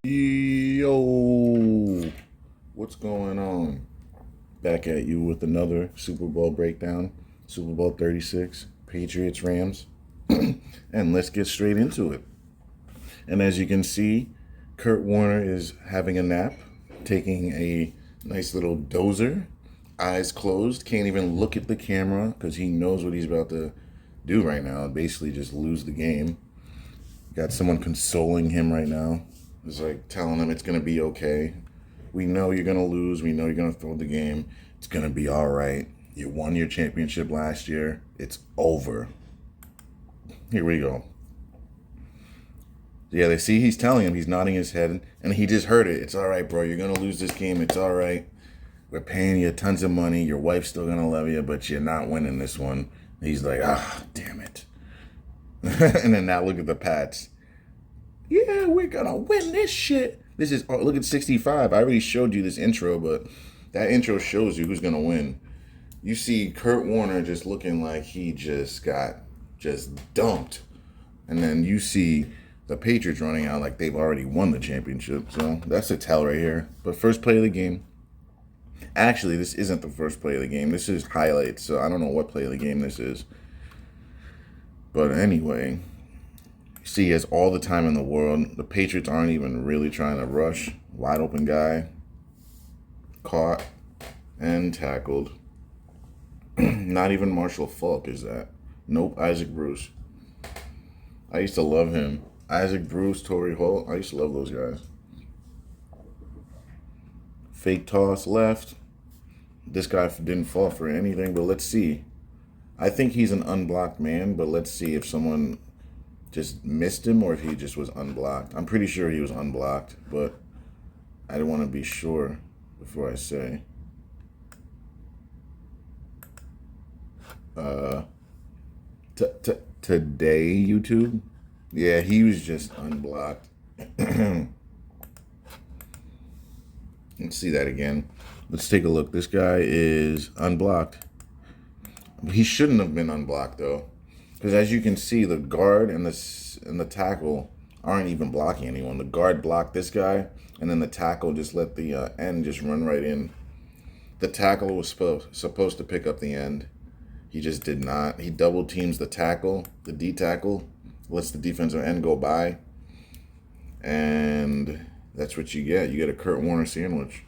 Yo, what's going on? Back at you with another Super Bowl breakdown. Super Bowl 36, Patriots, Rams. And let's get straight into it. And as you can see, Kurt Warner is having a nap, taking a nice little dozer, eyes closed, can't even look at the camera because he knows what he's about to do right now. Basically, just lose the game. Got someone consoling him right now. It's like telling him it's going to be okay. We know you're going to lose. We know you're going to throw the game. It's going to be all right. You won your championship last year. It's over. Here we go. Yeah, they see he's telling him. He's nodding his head. And he just heard it. It's all right, bro. You're going to lose this game. It's all right. We're paying you tons of money. Your wife's still going to love you, but you're not winning this one. He's like, damn it. And then now look at the Pats. Yeah, we're gonna win this shit. This is, oh, look at 65. I already showed you this intro, but that intro shows you who's gonna win. You see Kurt Warner just looking like he just got dumped. And then you see the Patriots running out like they've already won the championship. So that's a tell right here. But first play of the game. Actually, this isn't the first play of the game. This is highlights, so I don't know what play of the game this is. But anyway, see, he has all the time in the world. The Patriots aren't even really trying to rush. Wide open guy. Caught and tackled. Not even Marshall Faulk is that. Nope, Isaac Bruce. I used to love him. Isaac Bruce, Torrey Holt. I used to love those guys. Fake toss left. This guy didn't fall for anything, but let's see. I think he's an unblocked man, but let's see if someone just missed him or if he just was unblocked. I'm pretty sure he was unblocked, but I didn't want to be sure before I say. Today, YouTube? Yeah, he was just unblocked. Let's see that again. Let's take a look. This guy is unblocked. He shouldn't have been unblocked, though. Because as you can see, the guard and the tackle aren't even blocking anyone. The guard blocked this guy, and then the tackle just let the end just run right in. The tackle was supposed to pick up the end. He just did not. He double teams the tackle, the D tackle, lets the defensive end go by, and that's what you get. You get a Kurt Warner sandwich.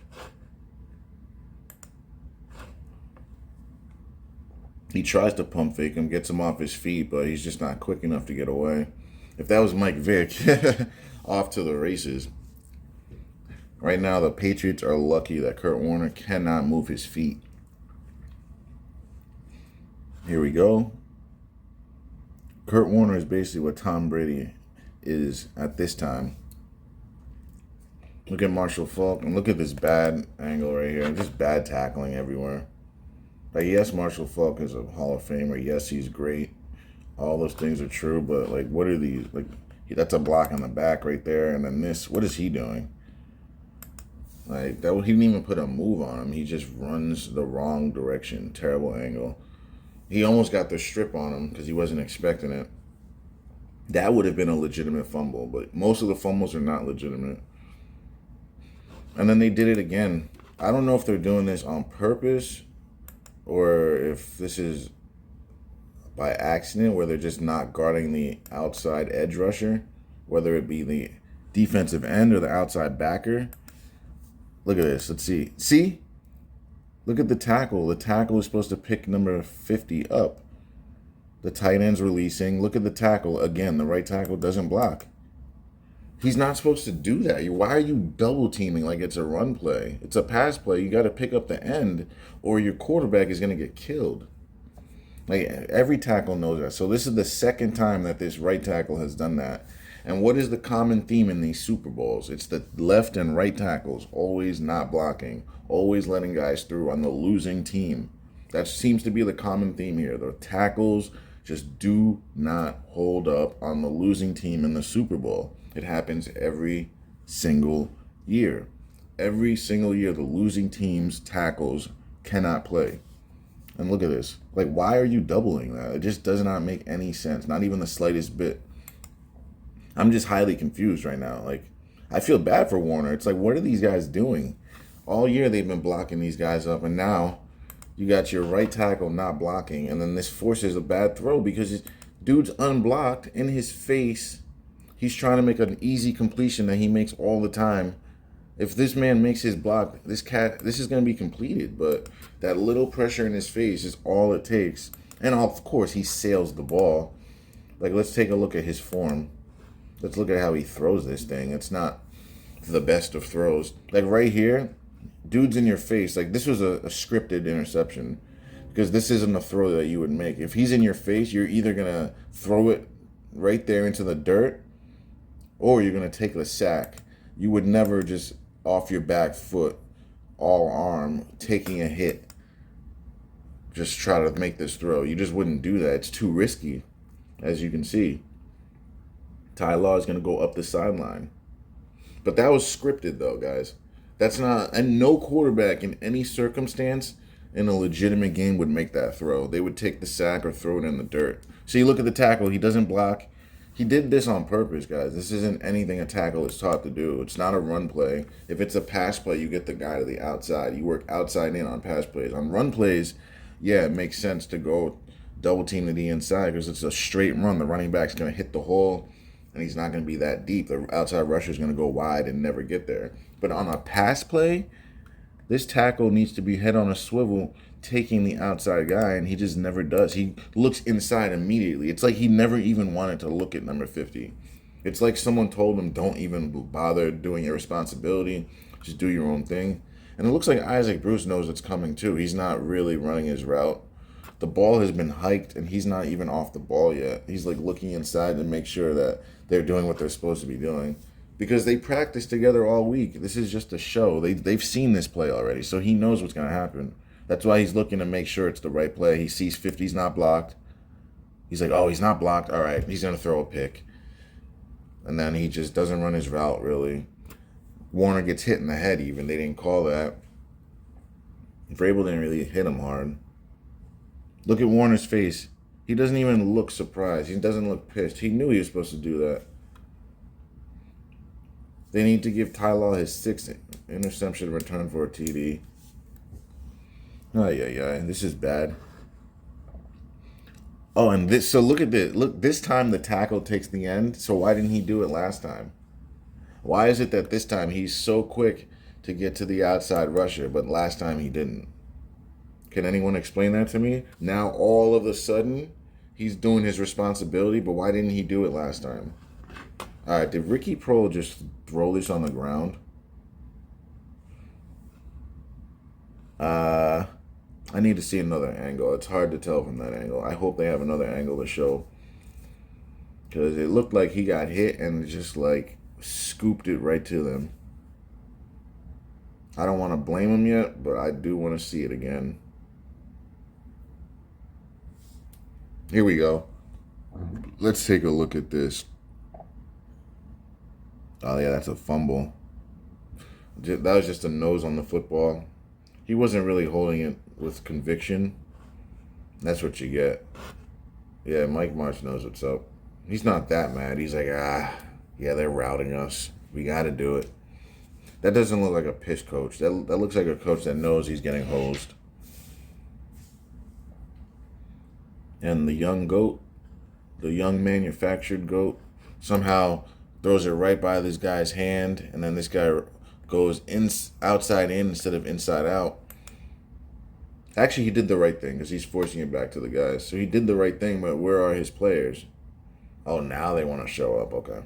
He tries to pump fake him, gets him off his feet, but he's just not quick enough to get away. If that was Mike Vick, off to the races. Right now, the Patriots are lucky that Kurt Warner cannot move his feet. Here we go. Kurt Warner is basically what Tom Brady is at this time. Look at Marshall Faulk, and look at this bad angle right here. Just bad tackling everywhere. Like, yes, Marshall Faulk is a Hall of Famer. Yes, he's great. All those things are true, but, like, what are these? Like, that's a block on the back right there, and then this. What is he doing? Like, he didn't even put a move on him. He just runs the wrong direction. Terrible angle. He almost got the strip on him because he wasn't expecting it. That would have been a legitimate fumble, but most of the fumbles are not legitimate. And then they did it again. I don't know if they're doing this on purpose or if this is by accident where they're just not guarding the outside edge rusher, whether it be the defensive end or the outside backer. Look at this. Let's see. See? Look at the tackle. The tackle is supposed to pick number 50 up. The tight end's releasing. Look at the tackle. Again, the right tackle doesn't block. He's not supposed to do that. Why are you double teaming like it's a run play? It's a pass play. You got to pick up the end or your quarterback is going to get killed. Like, every tackle knows that. So this is the second time that this right tackle has done that. And what is the common theme in these Super Bowls? It's the left and right tackles always not blocking, always letting guys through on the losing team. That seems to be the common theme here. The tackles just do not hold up on the losing team in the Super Bowl. It happens every single year. Every single year, the losing team's tackles cannot play. And look at this. Like, why are you doubling that? It just does not make any sense. Not even the slightest bit. I'm just highly confused right now. Like, I feel bad for Warner. It's like, what are these guys doing? All year they've been blocking these guys up, and now you got your right tackle not blocking, and then this forces a bad throw because dude's unblocked in his face. He's trying to make an easy completion that he makes all the time. If this man makes his block, this is going to be completed. But that little pressure in his face is all it takes. And of course, he sails the ball. Like, let's take a look at his form. Let's look at how he throws this thing. It's not the best of throws. Like right here, dude's in your face. Like, this was a scripted interception because this isn't a throw that you would make. If he's in your face, you're either going to throw it right there into the dirt or you're going to take the sack. You would never just off your back foot, all arm, taking a hit, just try to make this throw. You just wouldn't do that. It's too risky, as you can see. Ty Law is going to go up the sideline. But that was scripted, though, guys. That's not, and no quarterback in any circumstance in a legitimate game would make that throw. They would take the sack or throw it in the dirt. So you look at the tackle, he doesn't block. He did this on purpose, guys. This isn't anything a tackle is taught to do. It's not a run play. If it's a pass play, you get the guy to the outside. You work outside in on pass plays. On run plays, yeah, it makes sense to go double team to the inside because it's a straight run. The running back's going to hit the hole, and he's not going to be that deep. The outside rusher is going to go wide and never get there. But on a pass play, this tackle needs to be head on a swivel, taking the outside guy, and he just never does. He looks inside immediately. It's like he never even wanted to look at number 50. It's like someone told him, don't even bother doing your responsibility. Just do your own thing. And it looks like Isaac Bruce knows it's coming too. He's not really running his route. The ball has been hiked, and he's not even off the ball yet. He's like looking inside to make sure that they're doing what they're supposed to be doing. Because they practiced together all week. This is just a show. They've seen this play already, so he knows what's going to happen. That's why he's looking to make sure it's the right play. He sees 50's not blocked. He's like, oh, he's not blocked. All right, he's going to throw a pick. And then he just doesn't run his route, really. Warner gets hit in the head even. They didn't call that. Vrabel didn't really hit him hard. Look at Warner's face. He doesn't even look surprised. He doesn't look pissed. He knew he was supposed to do that. They need to give Ty Law his 6th interception return for a TD. This is bad. Oh, and this, so look at this. Look, this time the tackle takes the end. So why didn't he do it last time? Why is it that this time he's so quick to get to the outside rusher, but last time he didn't? Can anyone explain that to me? Now all of a sudden he's doing his responsibility, but why didn't he do it last time? All right, did Ricky Prohl just throw this on the ground? I need to see another angle. It's hard to tell from that angle. I hope they have another angle to show. Because it looked like he got hit and just like scooped it right to them. I don't want to blame him yet, but I do want to see it again. Here we go. Let's take a look at this. Oh, yeah, that's a fumble. That was just a nose on the football. He wasn't really holding it with conviction. That's what you get. Yeah, Mike Martz knows what's up. He's not that mad. He's like, yeah, they're routing us. We got to do it. That doesn't look like a piss coach. That looks like a coach that knows he's getting hosed. And the young goat, the young manufactured goat, somehow throws it right by this guy's hand, and then this guy goes outside in instead of inside out. Actually, he did the right thing because he's forcing it back to the guys. So he did the right thing, but where are his players? Oh, now they want to show up. Okay,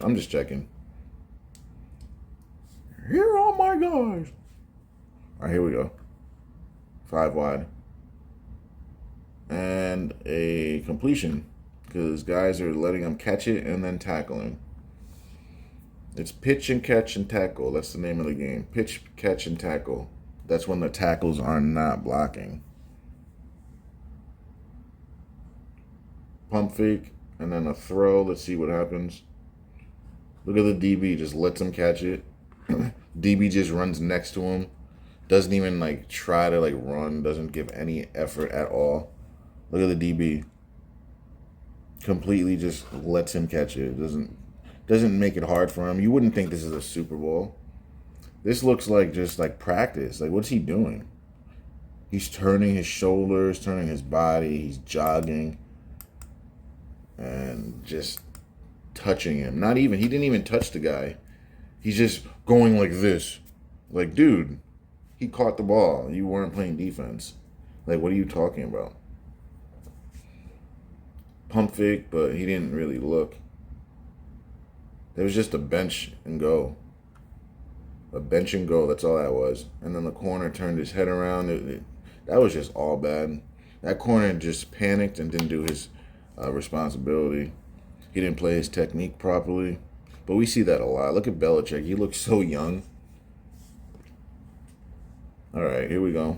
I'm just checking. Here are my guys. All right, here we go. 5 wide. And a completion because guys are letting him catch it and then tackle him. It's pitch and catch and tackle. That's the name of the game. Pitch, catch, and tackle. That's when the tackles are not blocking. Pump fake and then a throw. Let's see what happens. Look at the DB. Just lets him catch it. DB just runs next to him. Doesn't even like try to like run. Doesn't give any effort at all. Look at the DB. Completely just lets him catch it. Doesn't Doesn't make it hard for him. You wouldn't think this is a Super Bowl. This looks like just like practice. Like, what's he doing? He's turning his shoulders, turning his body. He's jogging and just touching him. He didn't even touch the guy. He's just going like this. Like, dude, he caught the ball. You weren't playing defense. Like, what are you talking about? Pump fake, but he didn't really look. There was just a bench and go. A bench and go, that's all that was. And then the corner turned his head around. That was just all bad. That corner just panicked and didn't do his responsibility. He didn't play his technique properly. But we see that a lot. Look at Belichick. He looks so young. All right, here we go.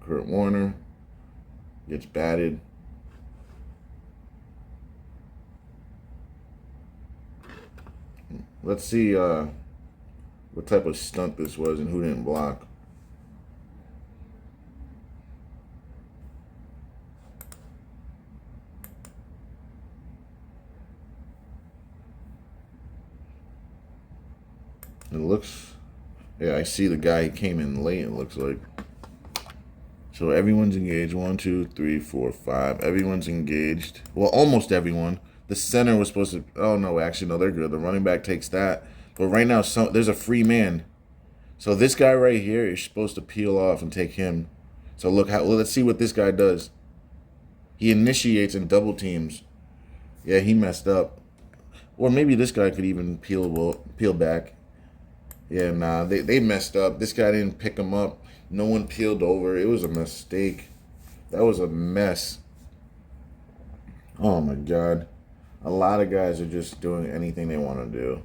Kurt Warner gets batted. Let's see what type of stunt this was and who didn't block. It looks, yeah, I see the guy. He came in late, it looks like. So everyone's engaged. 1, 2, 3, 4, 5. Everyone's engaged. Well, almost everyone. The center was supposed to, oh no, actually, no, they're good. The running back takes that. But right now, there's a free man. So this guy right here is supposed to peel off and take him. So let's see what this guy does. He initiates and double teams. Yeah, he messed up. Or maybe this guy could even peel back. Yeah, nah, they messed up. This guy didn't pick him up. No one peeled over. It was a mistake. That was a mess. Oh, my God. A lot of guys are just doing anything they want to do.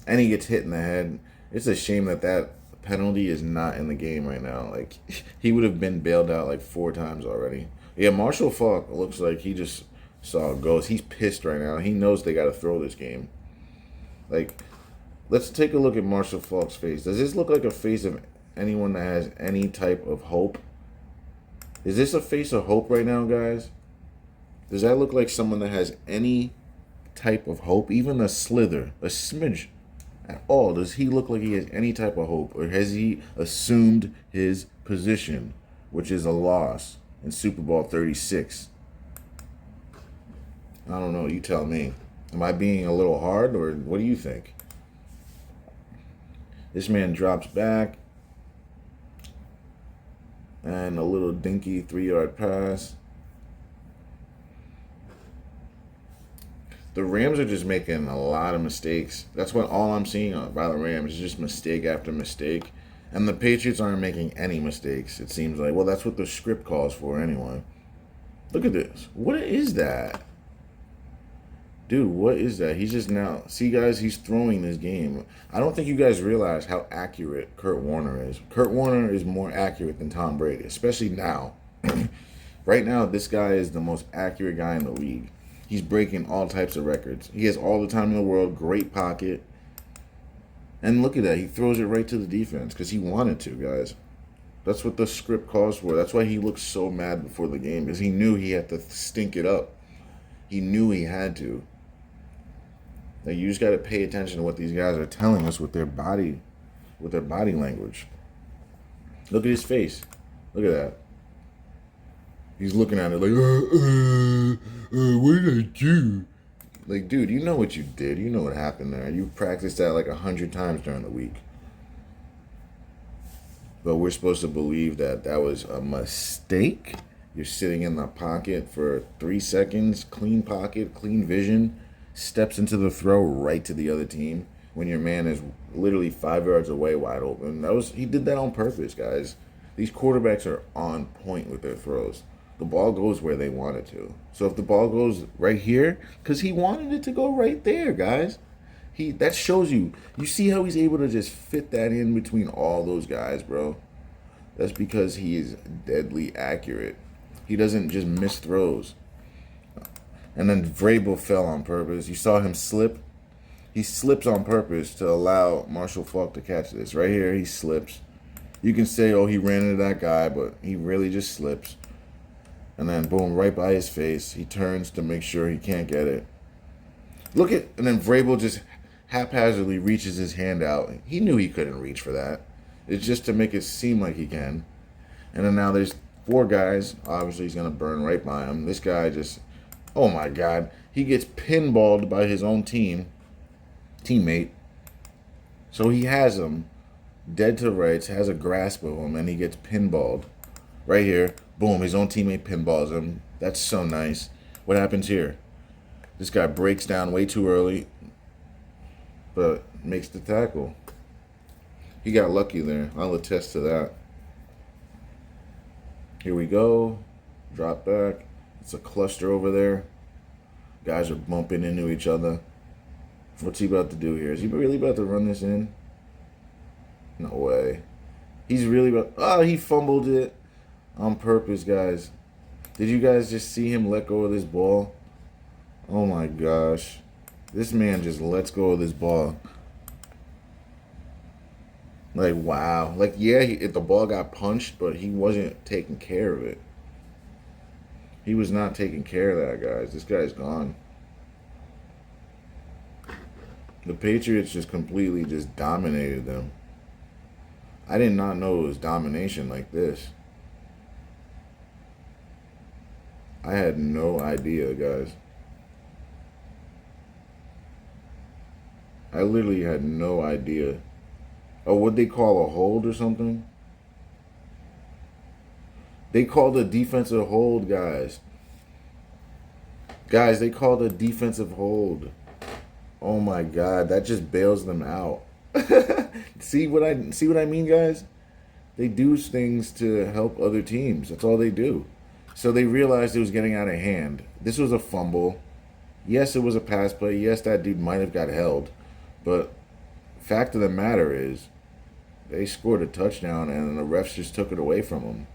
And he gets hit in the head. It's a shame that penalty is not in the game right now. Like, he would have been bailed out like 4 times already. Yeah, Marshall Faulk looks like he just saw a ghost. He's pissed right now. He knows they got to throw this game. Like, let's take a look at Marshall Faulk's face. Does this look like a face of anyone that has any type of hope? Is this a face of hope right now, guys? Does that look like someone that has any type of hope? Even a slither, a smidge at all? Does he look like he has any type of hope? Or has he assumed his position, which is a loss in Super Bowl 36? I don't know. You tell me. Am I being a little hard, or what do you think? This man drops back. And a little dinky 3-yard pass. The Rams are just making a lot of mistakes. That's what all I'm seeing by the Rams is just mistake after mistake. And the Patriots aren't making any mistakes, it seems like. Well, that's what the script calls for anyway. Look at this. What is that? Dude, what is that? He's just now... See, guys, he's throwing this game. I don't think you guys realize how accurate Kurt Warner is. Kurt Warner is more accurate than Tom Brady, especially now. Right now, this guy is the most accurate guy in the league. He's breaking all types of records. He has all the time in the world, great pocket. And look at that. He throws it right to the defense because he wanted to, guys. That's what the script calls for. That's why he looked so mad before the game, because he knew he had to stink it up. He knew he had to. Like, you just got to pay attention to what these guys are telling us with their body language. Look at his face. Look at that. He's looking at it like, what did I do? Like, dude, you know what you did. You know what happened there. You practiced that like 100 times during the week. But we're supposed to believe that that was a mistake. You're sitting in the pocket for 3 seconds, clean pocket, clean vision, steps into the throw right to the other team when your man is literally 5 yards away wide open. He did that on purpose, guys. These quarterbacks are on point with their throws. The ball goes where they want it to. So if the ball goes right here, because he wanted it to go right there, guys. That shows you. You see how he's able to just fit that in between all those guys, bro. That's because he is deadly accurate. He doesn't just miss throws. And then Vrabel fell on purpose. You saw him slip. He slips on purpose to allow Marshall Faulk to catch this. Right here, he slips. You can say, oh, he ran into that guy, but he really just slips. And then boom, right by his face, he turns to make sure he can't get it. Look at, and then Vrabel just haphazardly reaches his hand out. He knew he couldn't reach for that. It's just to make it seem like he can. And then now there's 4 guys. Obviously, he's going to burn right by him. This guy just, oh my God. He gets pinballed by his own teammate. So he has him dead to rights, has a grasp of him, and he gets pinballed. Right here. Boom, his own teammate pinballs him. That's so nice. What happens here? This guy breaks down way too early, but makes the tackle. He got lucky there. I'll attest to that. Here we go. Drop back. It's a cluster over there. Guys are bumping into each other. What's he about to do here? Is he really about to run this in? No way. He's really about... Oh, he fumbled it on purpose, guys. Did you guys just see him let go of this ball? Oh my gosh. This man just lets go of this ball. Like, wow. Like, yeah, the ball got punched, but he wasn't taking care of it. He was not taking care of that, guys. This guy's gone. The Patriots just completely just dominated them. I did not know it was domination like this. I had no idea, guys. I literally had no idea. Oh, what they call a hold or something? They called a defensive hold, guys. Guys, they called a defensive hold. Oh my God, that just bails them out. See what I mean, guys? They do things to help other teams. That's all they do. So they realized it was getting out of hand. This was a fumble. Yes, it was a pass play. Yes, that dude might have got held. But fact of the matter is, they scored a touchdown and the refs just took it away from them.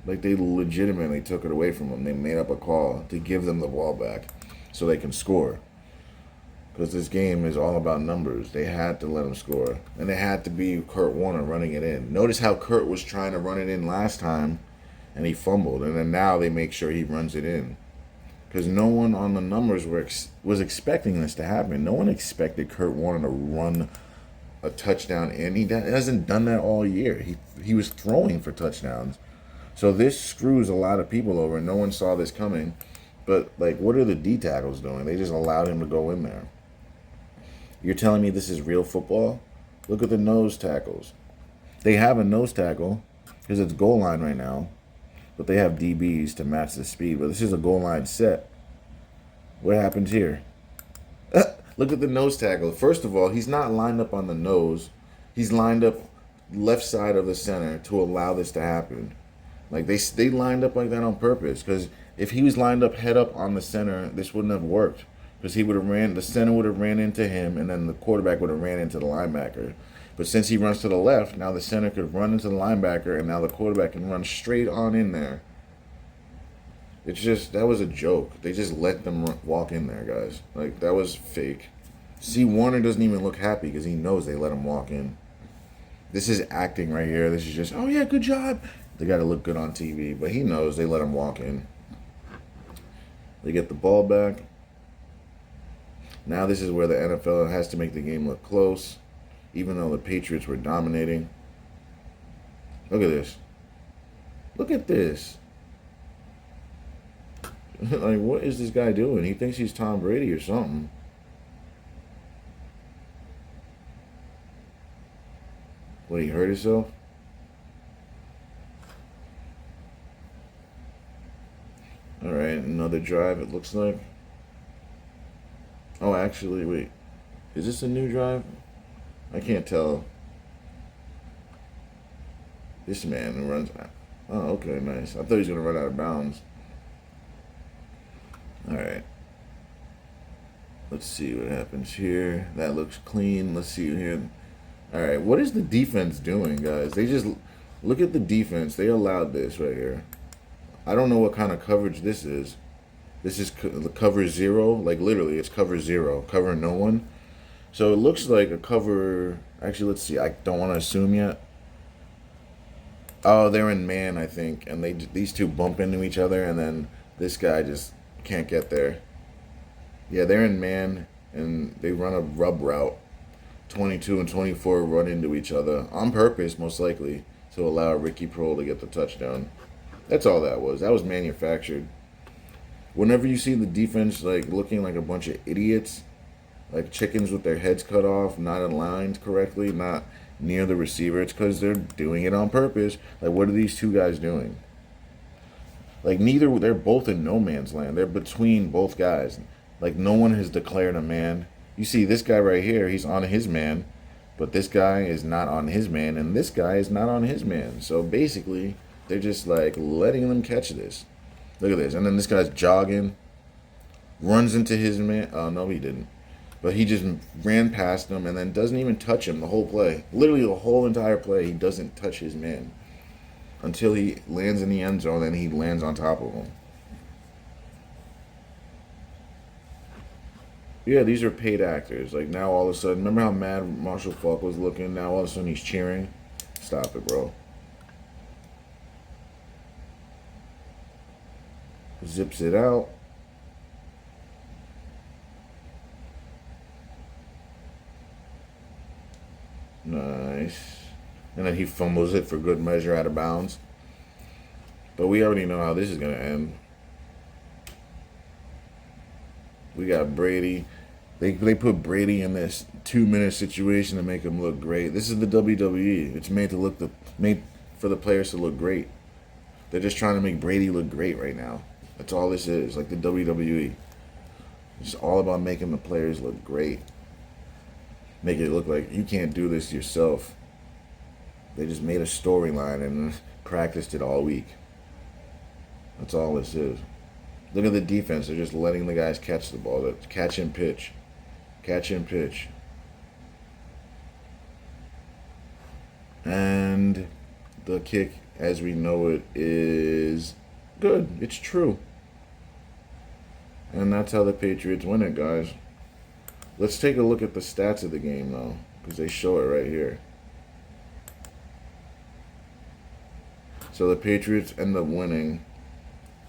Like, they legitimately took it away from them. They made up a call to give them the ball back so they can score. Because this game is all about numbers. They had to let them score. And it had to be Kurt Warner running it in. Notice how Kurt was trying to run it in last time and he fumbled. And then now they make sure he runs it in. Because no one on the numbers was expecting this to happen. No one expected Kurt Warner to run a touchdown in. He hasn't done that all year. He was throwing for touchdowns. So this screws a lot of people over. No one saw this coming. But, like, what are the D tackles doing? They just allowed him to go in there. You're telling me this is real football? Look at the nose tackles. They have a nose tackle because it's goal line right now. But they have DBs to match the speed. But this is a goal line set. What happens here? Look at the nose tackle. First of all, he's not lined up on the nose. He's lined up left side of the center to allow this to happen. Like, they lined up like that on purpose. Because if he was lined up head up on the center, this wouldn't have worked. Because the center would have ran into him, and then the quarterback would have ran into the linebacker. But since he runs to the left, now the center could run into the linebacker, and now the quarterback can run straight on in there. It's just, that was a joke. They just let them walk in there, guys. Like, that was fake. See, Warner doesn't even look happy because he knows they let him walk in. This is acting right here. This is just, oh yeah, good job. They got to look good on TV, but he knows they let him walk in. They get the ball back. Now this is where the NFL has to make the game look close, even though the Patriots were dominating. Look at this. Look at this. Like, what is this guy doing? He thinks he's Tom Brady or something. What, he hurt himself? Alright, another drive it looks like. Oh, actually, wait. Is this a new drive? I can't tell. This man runs... Oh, okay, nice. I thought he was going to run out of bounds. Alright. Let's see what happens here. That looks clean. Let's see here. Alright, what is the defense doing, guys? They just... Look at the defense. They allowed this right here. I don't know what kind of coverage this is. This is cover 0. Like, literally, it's cover 0. Cover no one. So it looks like a cover... Actually, let's see. I don't want to assume yet. Oh, they're in man, I think, and these two bump into each other, and then this guy just can't get there. Yeah, they're in man, and they run a rub route. 22 and 24 run into each other on purpose, most likely, to allow Ricky Prohl to get the touchdown. That's all that was. That was manufactured. Whenever you see the defense like looking like a bunch of idiots, like chickens with their heads cut off, not aligned correctly, not near the receiver, it's because they're doing it on purpose. Like, what are these two guys doing? Like, they're both in no man's land. They're between both guys. Like, no one has declared a man. You see this guy right here, he's on his man, but this guy is not on his man, and this guy is not on his man. So basically, they're just like letting them catch this. Look at this. And then this guy's jogging, runs into his man. Oh, no, he didn't. But he just ran past him and then doesn't even touch him the whole play. Literally the whole entire play, he doesn't touch his man until he lands in the end zone and he lands on top of him. Yeah, these are paid actors. Like, now all of a sudden, remember how mad Marshall Faulk was looking? Now all of a sudden he's cheering. Stop it, bro. Zips it out. Nice. And then he fumbles it for good measure out of bounds. But we already know how this is going to end. We got Brady. They put Brady in this 2-minute situation to make him look great. This is the WWE. It's made for the players to look great. They're just trying to make Brady look great right now. That's all this is. Like the WWE. It's all about making the players look great. Make it look like you can't do this yourself. They just made a storyline and practiced it all week. That's all this is. Look at the defense. They're just letting the guys catch the ball. Catch and pitch. Catch and pitch. And the kick, as we know it, is good. It's true. And that's how the Patriots win it, guys. Let's take a look at the stats of the game, though, because they show it right here. So the Patriots end up winning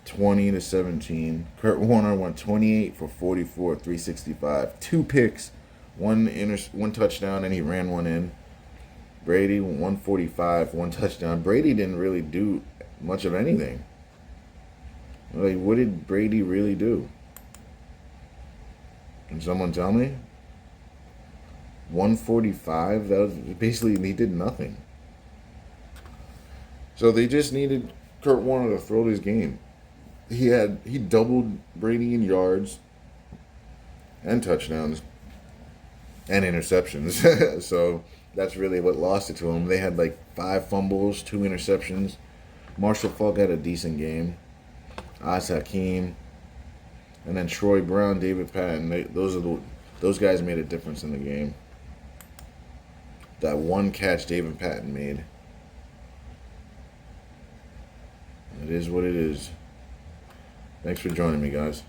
20-17. Kurt Warner went 28 for 44, 365. 2 picks, one touchdown, and he ran one in. Brady, 145, 1 touchdown. Brady didn't really do much of anything. Like, what did Brady really do? Can someone tell me? 145? That was basically, he did nothing. So they just needed Kurt Warner to throw this game. He doubled Brady in yards and touchdowns and interceptions. So that's really what lost it to him. They had like 5 fumbles, 2 interceptions. Marshall Faulk had a decent game. As Hakeem, and then Troy Brown, David Patton. Those guys made a difference in the game. That one catch David Patton made. It is what it is. Thanks for joining me, guys.